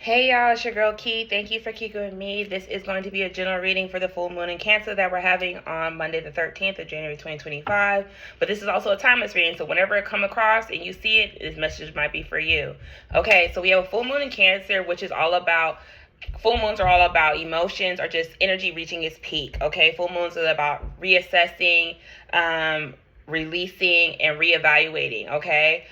Hey y'all, it's your girl Key. Thank you for kicking with me. This is going to be a general reading for the full moon in Cancer that we're having on Monday the 13th of January 2025. But this is also a timeless reading, so whenever it come across and you see it, this message might be for you. Okay, so we have a full moon in Cancer, which is all about full moons are all about emotions or just energy reaching its peak. Okay, full moons are about reassessing, releasing, and reevaluating. Okay,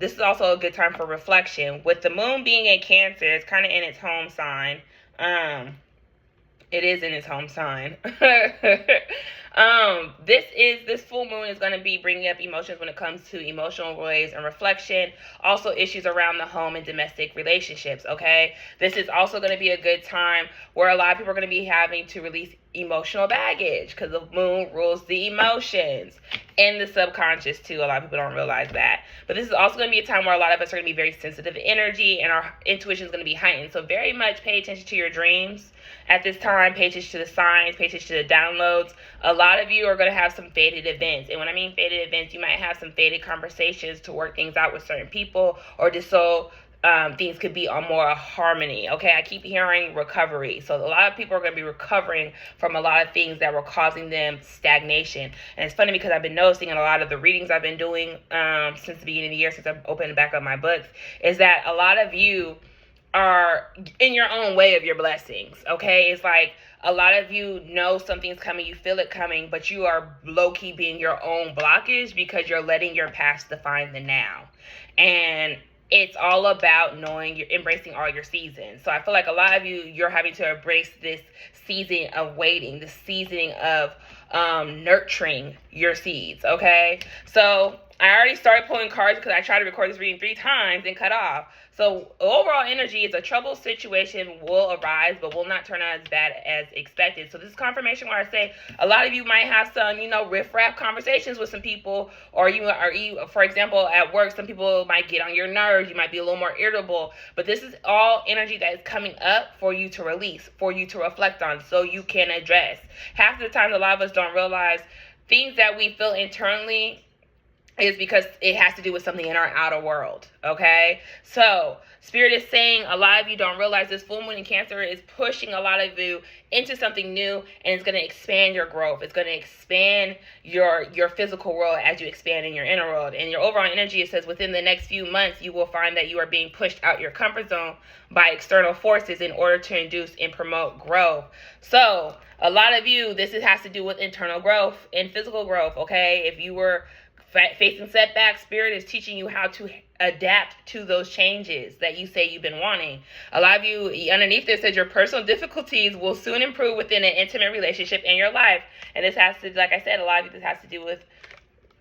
this is also a good time for reflection. With the moon being in Cancer, it's kind of in its home sign. It is in its home sign. This full moon is going to be bringing up emotions when it comes to emotional waves and reflection, also issues around the home and domestic relationships. Okay, this is also going to be a good time where a lot of people are going to be having to release emotional baggage because the moon rules the emotions and the subconscious too. A lot of people don't realize that, but this is also going to be a time where a lot of us are going to be very sensitive to energy and our intuition is going to be heightened. So very much pay attention to your dreams at this time. Pay attention to the signs, pay attention to the downloads. A lot of you are going to have some fated events, and when I mean fated events, you might have some fated conversations to work things out with certain people, or just so things could be on more harmony. Okay, I keep hearing recovery. So a lot of people are going to be recovering from a lot of things that were causing them stagnation. And it's funny because I've been noticing in a lot of the readings I've been doing since the beginning of the year, since I've opened back up my books, is that a lot of you are in your own way of your blessings. Okay, it's like a lot of you know something's coming, you feel it coming, but you are low-key being your own blockage because you're letting your past define the now. And it's all about knowing you're embracing all your seasons. So I feel like a lot of you're having to embrace this season of waiting, this season of nurturing your seeds. Okay, so I already started pulling cards because I tried to record this reading 3 times and cut off. So overall energy is a troubled situation will arise, but will not turn out as bad as expected. So this is confirmation where I say a lot of you might have some, riff-raff conversations with some people, or you, for example, at work, some people might get on your nerves. You might be a little more irritable, but this is all energy that is coming up for you to release, for you to reflect on, so you can address. Half the time, a lot of us don't realize things that we feel internally is because it has to do with something in our outer world. Okay, so Spirit is saying a lot of you don't realize this full moon in Cancer is pushing a lot of you into something new, and it's going to expand your growth. It's going to expand your physical world as you expand in your inner world. And your overall energy, it says within the next few months, you will find that you are being pushed out your comfort zone by external forces in order to induce and promote growth. So a lot of you, has to do with internal growth and physical growth. Okay, if you were facing setbacks, Spirit is teaching you how to adapt to those changes that you say you've been wanting. A lot of you, underneath this, says your personal difficulties will soon improve within an intimate relationship in your life. And this has to, like I said, a lot of you, this has to do with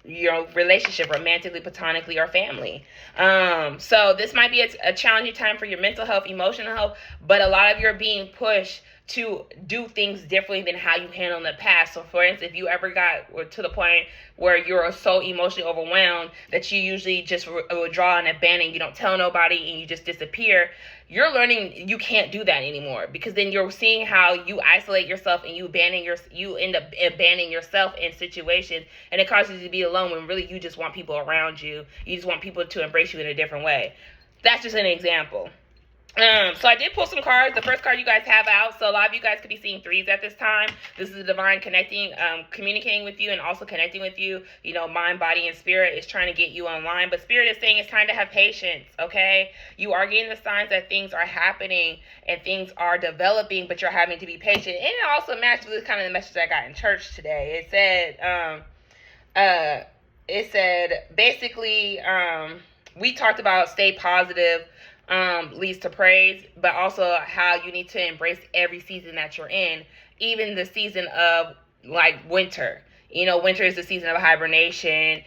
your relationship, romantically, platonically, or family. So this might be a challenging time for your mental health, emotional health, but a lot of you are being pushed to do things differently than how you handled in the past. So for instance, if you ever got to the point where you're so emotionally overwhelmed that you usually just withdraw and abandon, you don't tell nobody, and you just disappear, you're learning you can't do that anymore, because then you're seeing how you isolate yourself and you end up abandoning yourself in situations, and it causes you to be alone when really you just want people around you. You just want people to embrace you in a different way. That's just an example. So I did pull some cards. The first card you guys have out, so a lot of you guys could be seeing 3s at this time. This is the divine connecting, communicating with you and also connecting with you. Mind, body, and spirit is trying to get you online. But Spirit is saying it's time to have patience, okay? You are getting the signs that things are happening and things are developing, but you're having to be patient. And it also matches with kind of the message I got in church today. It said, basically, we talked about stay positive, leads to praise, but also how you need to embrace every season that you're in, even the season of like winter. Winter is the season of hibernation,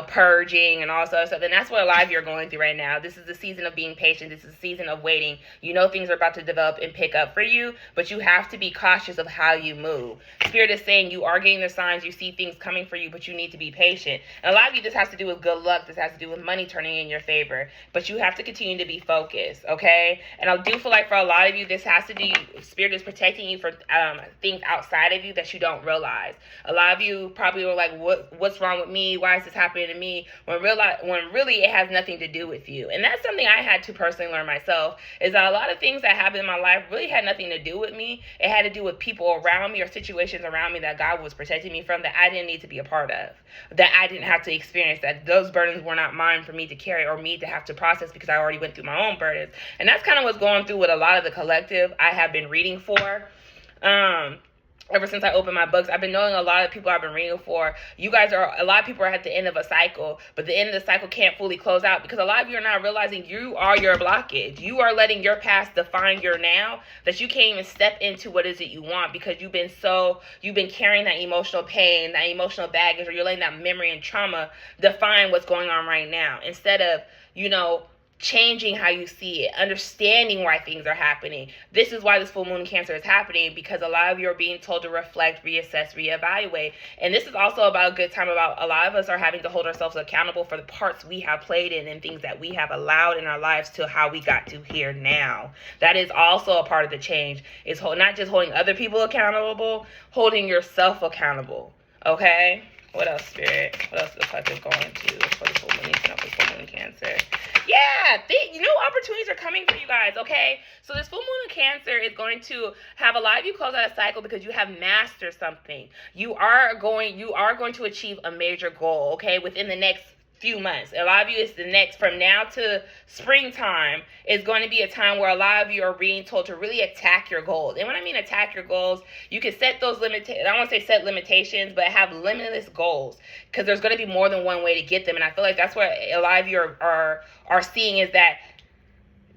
purging and all sorts of stuff. And that's what a lot of you are going through right now. This is the season of being patient. This is the season of waiting. Things are about to develop and pick up for you, but you have to be cautious of how you move. Spirit is saying you are getting the signs. You see things coming for you, but you need to be patient. And a lot of you, this has to do with good luck. This has to do with money turning in your favor, but you have to continue to be focused, okay? And I do feel like for a lot of you, this has to do, Spirit is protecting you from things outside of you that you don't realize. A lot of you, you probably were like, what's wrong with me? Why is this happening to me? When really it has nothing to do with you. And that's something I had to personally learn myself, is that a lot of things that happened in my life really had nothing to do with me. It had to do with people around me or situations around me that God was protecting me from, that I didn't need to be a part of, that I didn't have to experience, that those burdens were not mine for me to carry or me to have to process, because I already went through my own burdens. And that's kind of what's going through with a lot of the collective I have been reading for. Ever since I opened my books, I've been knowing a lot of people I've been reading for. A lot of people are at the end of a cycle, but the end of the cycle can't fully close out because a lot of you are not realizing you are your blockage. You are letting your past define your now, that you can't even step into what is it you want because you've been carrying that emotional pain, that emotional baggage, or you're letting that memory and trauma define what's going on right now, instead of, changing how you see it, understanding why things are happening. This is why this full moon in Cancer is happening, because a lot of you are being told to reflect, reassess, reevaluate. And this is also about a good time about a lot of us are having to hold ourselves accountable for the parts we have played in and things that we have allowed in our lives to how we got to here now. That is also a part of the change. It's not just holding other people accountable, holding yourself accountable. Okay? What else, Spirit? What else is the collective going to for the full moon in Cancer? Yeah, opportunities are coming for you guys, okay? So this full moon in Cancer is going to have a lot of you close out a cycle because you have mastered something. You are going to achieve a major goal, okay, within the next few months. A lot of you, it's the next, from now to springtime, is going to be a time where a lot of you are being told to really attack your goals. And when I mean attack your goals, you can set those I don't want to say set limitations, but have limitless goals, because there's going to be more than one way to get them. And I feel like that's what a lot of you are seeing, is that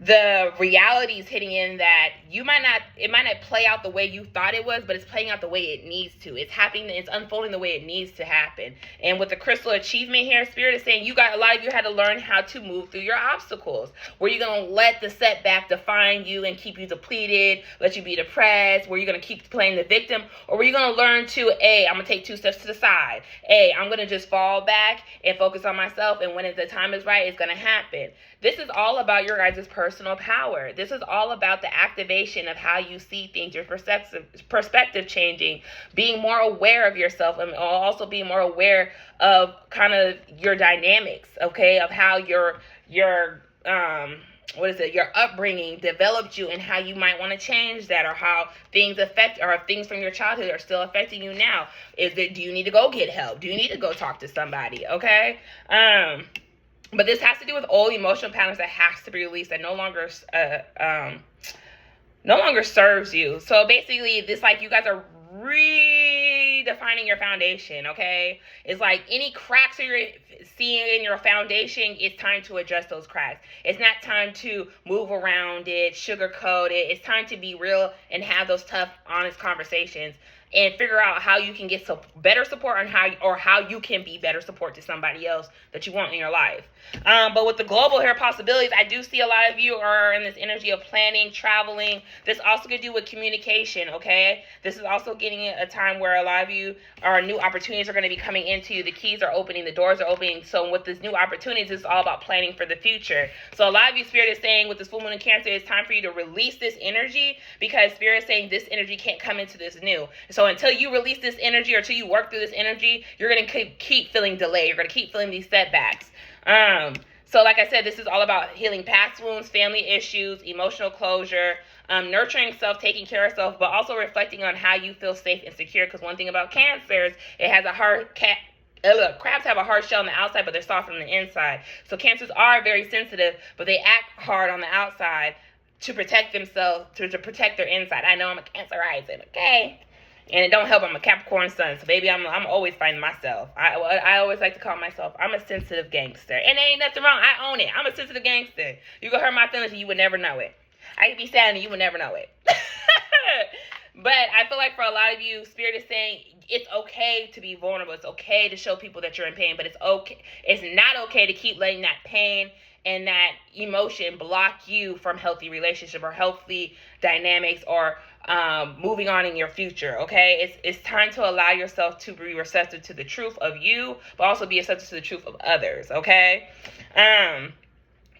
the reality is hitting in, that it might not play out the way you thought it was, but it's playing out the way it needs to. It's happening, it's unfolding the way it needs to happen. And with the crystal achievement here, Spirit is saying a lot of you had to learn how to move through your obstacles. Were you going to let the setback define you and keep you depleted, let you be depressed? Were you going to keep playing the victim? Or were you going to learn to, I'm going to take 2 steps to the side. I'm going to just fall back and focus on myself, and when the time is right, it's going to happen. This is all about your guys' personal power. This is all about the activation of how you see things, your perspective changing, being more aware of yourself, and also being more aware of kind of your dynamics, okay, of how your upbringing developed you and how you might want to change that, or how things affect, or if things from your childhood are still affecting you now. Do you need to go get help? Do you need to go talk to somebody? Okay. But this has to do with old emotional patterns that has to be released, that no longer serves you. So basically, this, like, you guys are redefining your foundation, okay? It's like any cracks that you're seeing in your foundation, it's time to adjust those cracks. It's not time to move around it, sugarcoat it. It's time to be real and have those tough, honest conversations, and figure out how you can get some better support on how you can be better support to somebody else that you want in your life. But with the global hair possibilities, I do see a lot of you are in this energy of planning, traveling. This also could do with communication, okay? This is also getting a time where a lot of you new opportunities are going to be coming into you. The keys are opening, the doors are opening. So with this new opportunities, it's all about planning for the future. So a lot of you, Spirit is saying, with this full moon in Cancer, it's time for you to release this energy, because Spirit is saying this energy can't come into this new. So until you release this energy, or until you work through this energy, you're going to keep feeling delay. You're going to keep feeling these setbacks. So like I said, this is all about healing past wounds, family issues, emotional closure, nurturing self, taking care of self, but also reflecting on how you feel safe and secure. Because one thing about Cancers, it has a hard crabs have a hard shell on the outside, but they're soft on the inside. So Cancers are very sensitive, but they act hard on the outside to protect themselves, to protect their inside. I know I'm a Cancer rising, okay? And it don't help, I'm a Capricorn sun, so baby, I'm always finding myself. I always like to call myself, I'm a sensitive gangster. And there ain't nothing wrong, I own it. I'm a sensitive gangster. You can hurt my feelings and you would never know it. I could be sad and you would never know it. But I feel like for a lot of you, Spirit is saying it's okay to be vulnerable. It's okay to show people that you're in pain, but it's not okay to keep letting that pain and that emotion block you from healthy relationship or healthy dynamics, or moving on in your future, okay? It's time to allow yourself to be receptive to the truth of you, but also be receptive to the truth of others, okay?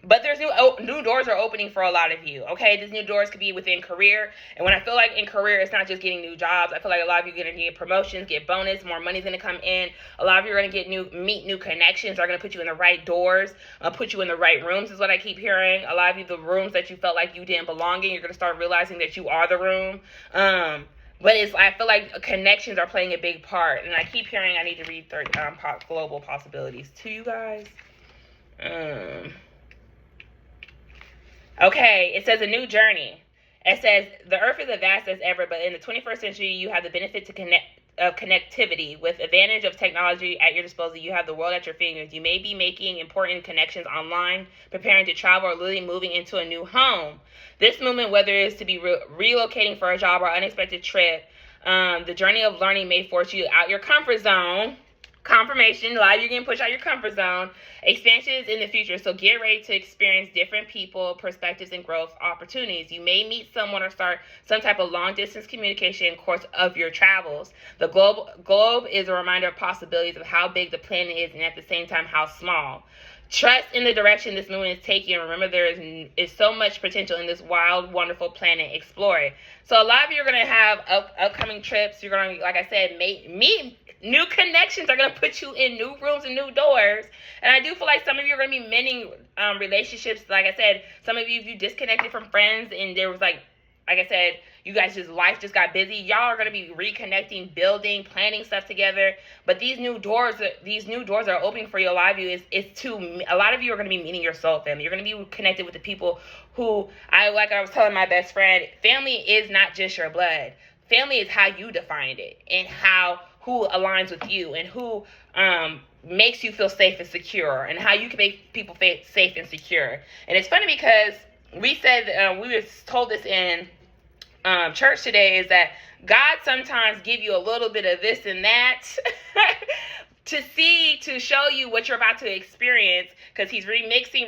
But there's new doors are opening for a lot of you, okay? These new doors could be within career. And when I feel like in career, it's not just getting new jobs. I feel like a lot of you are going to get promotions, get bonus, more money's going to come in. A lot of you are going to meet new connections, are going to put you in the right doors, put you in the right rooms is what I keep hearing. A lot of you, the rooms that you felt like you didn't belong in, you're going to start realizing that you are the room. But I feel like connections are playing a big part. And I keep hearing I need to read global possibilities to you guys. Okay, it says a new journey. It says the earth is as vast as ever, but in the 21st century, you have the benefit of connectivity. With advantage of technology at your disposal, you have the world at your fingers. You may be making important connections online, preparing to travel, or literally moving into a new home. This movement, whether it is to be relocating for a job or unexpected trip, the journey of learning may force you out your comfort zone. Confirmation, a lot of you getting pushed out your comfort zone. Expansion is in the future, so get ready to experience different people, perspectives, and growth opportunities. You may meet someone or start some type of long-distance communication in course of your travels. The globe is a reminder of possibilities of how big the planet is and at the same time how small. Trust in the direction this movement is taking, and remember there is so much potential in this wild, wonderful planet. Explore it. So a lot of you are going to have upcoming trips. You're going to, like I said, meet new connections are going to put you in new rooms and new doors. And I do feel like some of you are going to be mending relationships. Like I said, some of you, if you disconnected from friends and there was like I said, you guys life just got busy. Y'all are going to be reconnecting, building, planning stuff together. But these new doors are opening for you. A lot of you a lot of you are going to be meeting your soul family. You're going to be connected with the people who I was telling my best friend, family is not just your blood. Family is how you defined it and who aligns with you and who makes you feel safe and secure and how you can make people feel safe and secure. And it's funny because we were told this in church today, is that God sometimes give you a little bit of this and that to show you what you're about to experience, because he's remixing,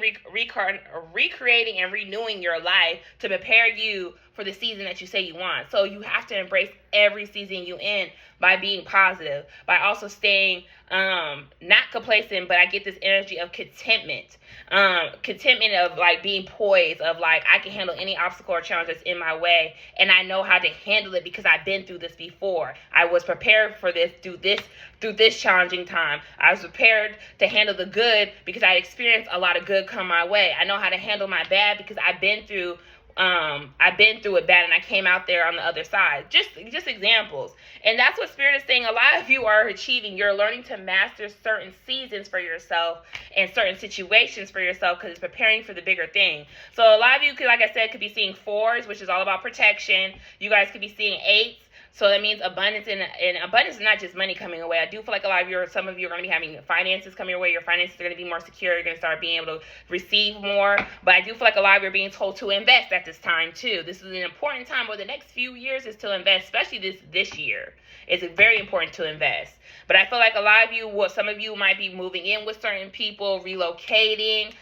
recreating, and renewing your life to prepare you for the season that you say you want. So you have to embrace every season you in by being positive, by also staying not complacent, but I get this energy of contentment of like being poised, of like I can handle any obstacle or challenge that's in my way, and I know how to handle it because I've been through this before. I was prepared for this through this challenging time. I was prepared to handle the good because I experienced a lot of good come my way. I know how to handle my bad because I've been through it bad and I came out there on the other side. Just examples. And that's what Spirit is saying. A lot of you are achieving. You're learning to master certain seasons for yourself and certain situations for yourself because it's preparing for the bigger thing. So a lot of you could, like I said, could be seeing 4s, which is all about protection. You guys could be seeing 8s. So that means abundance, and abundance is not just money coming away. I do feel like some of you are going to be having finances coming your way. Your finances are going to be more secure. You're going to start being able to receive more. But I do feel like a lot of you are being told to invest at this time too. This is an important time where the next few years is to invest, especially this year. It's very important to invest. But I feel like a lot of you, some of you might be moving in with certain people, relocating,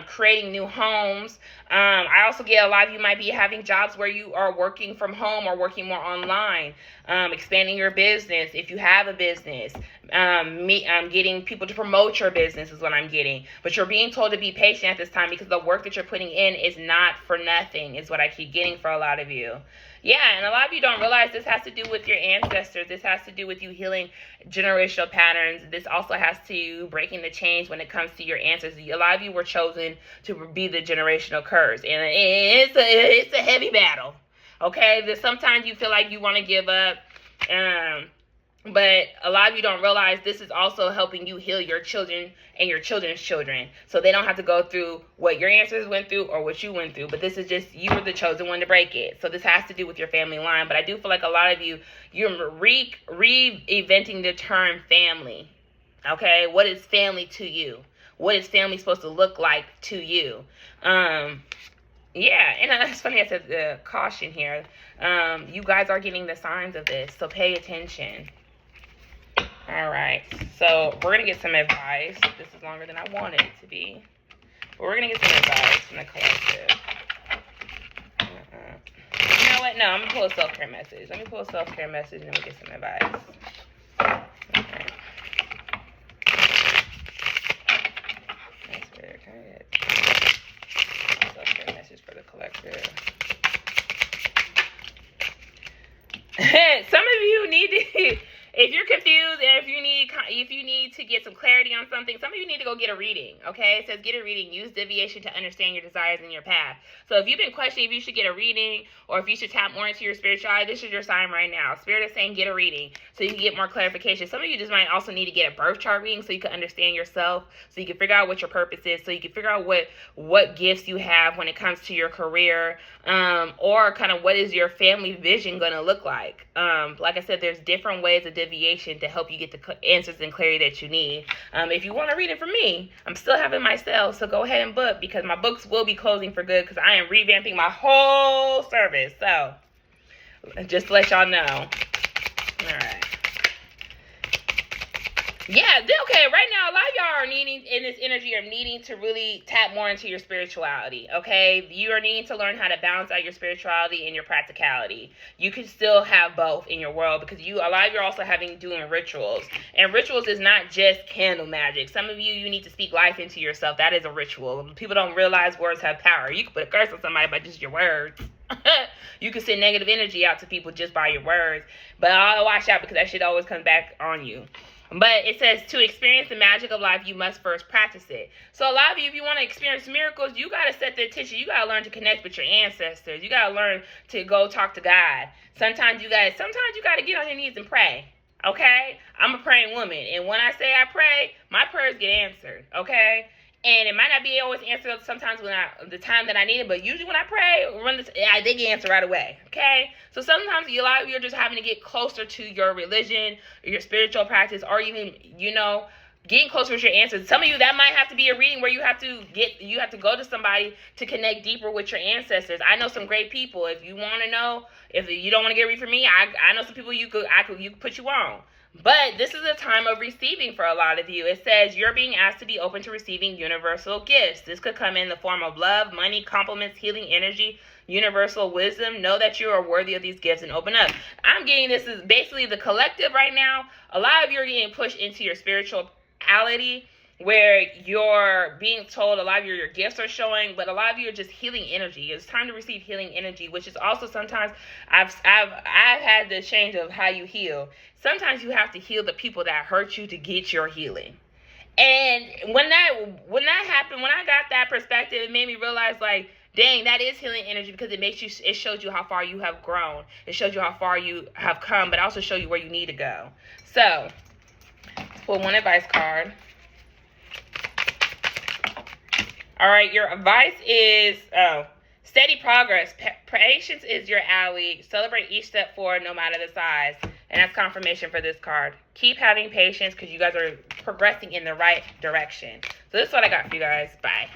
creating new homes. I also get a lot of you might be having jobs where you are working from home or working more online, expanding your business if you have a business. I'm getting people to promote your business is what I'm getting. But you're being told to be patient at this time because the work that you're putting in is not for nothing, is what I keep getting for a lot of you. Yeah, and a lot of you don't realize this has to do with your ancestors. This has to do with you healing generational patterns. This also has to breaking the chains when it comes to your ancestors. A lot of you were chosen to be the generational curse, and it's a heavy battle. Okay, sometimes you feel like you want to give up, but a lot of you don't realize this is also helping you heal your children and your children's children. So they don't have to go through what your ancestors went through or what you went through. But this is just, you were the chosen one to break it. So this has to do with your family line. But I do feel like a lot of you're reinventing the term family. Okay? What is family to you? What is family supposed to look like to you? Yeah, and it's funny I said caution here. You guys are getting the signs of this. So pay attention. All right, so we're going to get some advice. This is longer than I wanted it to be. But we're going to get some advice from the collective. You know what? No, I'm going to pull a self-care message. Let me pull a self-care message and then we'll get some advice. Okay. That's very good. perspective. Some of you need to, if you're confused and if you need to get some clarity on something, some of you need to go get a reading, okay? It says get a reading. Use divination to understand your desires and your path. So if you've been questioning if you should get a reading or if you should tap more into your spirituality, this is your sign right now. Spirit is saying get a reading so you can get more clarification. Some of you just might also need to get a birth chart reading so you can understand yourself, so you can figure out what your purpose is, so you can figure out what gifts you have when it comes to your career, or kind of what is your family vision going to look like. Like I said, there's different ways of deviation to help you get the answers and clarity that you need. If you want to read it from me, I'm still having my sale, so go ahead and book, because my books will be closing for good because I am revamping my whole service. So just to let y'all know. All right. Yeah, okay, right now, a lot of y'all are needing, in this energy, are needing to really tap more into your spirituality, okay? You are needing to learn how to balance out your spirituality and your practicality. You can still have both in your world, because a lot of you are also doing rituals. And rituals is not just candle magic. Some of you need to speak life into yourself. That is a ritual. People don't realize words have power. You can put a curse on somebody by just your words. You can send negative energy out to people just by your words. But watch out, because that shit always comes back on you. But it says to experience the magic of life, you must first practice it. So a lot of you, if you want to experience miracles, you got to set the intention. You got to learn to connect with your ancestors. You got to learn to go talk to God. Sometimes you got to get on your knees and pray. Okay? I'm a praying woman. And when I say I pray, my prayers get answered. Okay? And it might not be always answered sometimes the time that I need it, but usually when I pray, they get answered right away, okay? So sometimes a lot of you are just having to get closer to your religion, or your spiritual practice, or even, getting closer with your answers. Some of you, that might have to be a reading where you have to go to somebody to connect deeper with your ancestors. I know some great people. If you want to know, if you don't want to get a read from me, I know some people you could put you on. But this is a time of receiving for a lot of you. It says you're being asked to be open to receiving universal gifts. This could come in the form of love, money, compliments, healing energy, universal wisdom. Know that you are worthy of these gifts and open up. I'm getting this is basically the collective right now. A lot of you are getting pushed into your spirituality, where you're being told a lot of your gifts are showing, but a lot of you are just healing energy. It's time to receive healing energy, which is also sometimes I've had the change of how you heal. Sometimes you have to heal the people that hurt you to get your healing. And when that happened, when I got that perspective, it made me realize, like, dang, that is healing energy, because it shows you how far you have grown. It shows you how far you have come, but also show you where you need to go. So, pull one advice card. All right, your advice is steady progress. Patience is your ally. Celebrate each step forward, no matter the size. And that's confirmation for this card. Keep having patience, because you guys are progressing in the right direction. So this is what I got for you guys. Bye.